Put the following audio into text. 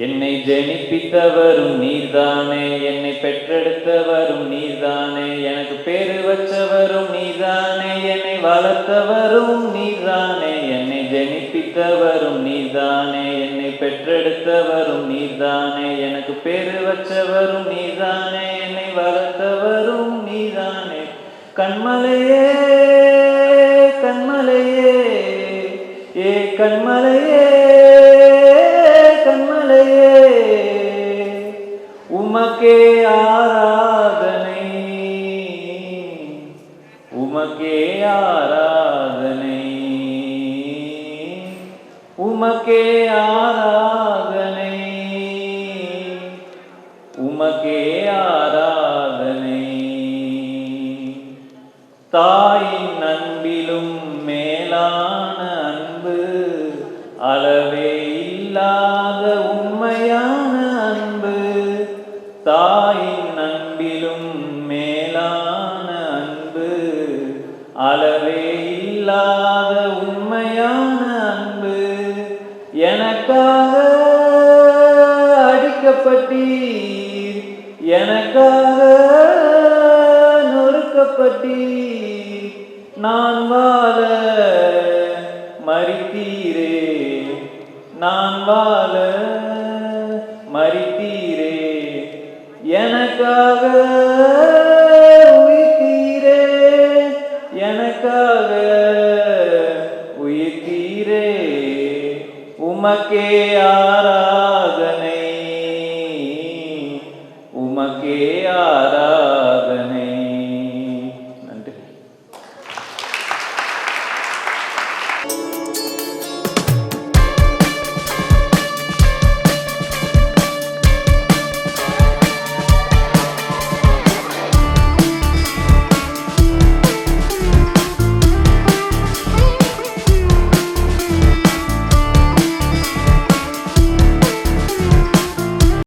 என்னை ஜெனிப்பித்தவரும் நீர்தானே, என்னை பெற்றெடுத்தவரும் நீர்தானே, எனக்கு பேரு வச்சவரும் நீர்தானே, என்னை வளர்த்தவரும் நீர்தானே, என்னை ஜெனிப்பித்தவரும் நீர்தானே, என்னை பெற்றெடுத்தவரும் நீர்தானே, எனக்கு பேரு வச்சவரும் நீர்தானே, என்னை வளர்த்தவரும் நீர்தானே. கண்மலையே கண்மலையே ஏ கண்மலையே கண்மலையே, உமக்கே ஆராதனை, உமக்கே ஆராதனை, உமக்கே ஆராதனை, உமக்கே ஆராதனை. தாயின் அன்பிலும் மேலான அன்பு, அளவே இல்லாத உண்மையான அன்பு. தாயின் அன்பிலும் மேலான அன்பு, அளவே இல்லாத உண்மையான அன்பு. எனக்காக அடிக்கப்பட்டீர், எனக்காக நொறுக்கப்பட்டீர், நான் வாழ மரித்தீரே, நான் வாழ மரித்தீரே, எனக்காக உயிர்த்தீரே, எனக்காக உயிர்த்தீரே. உமக்கே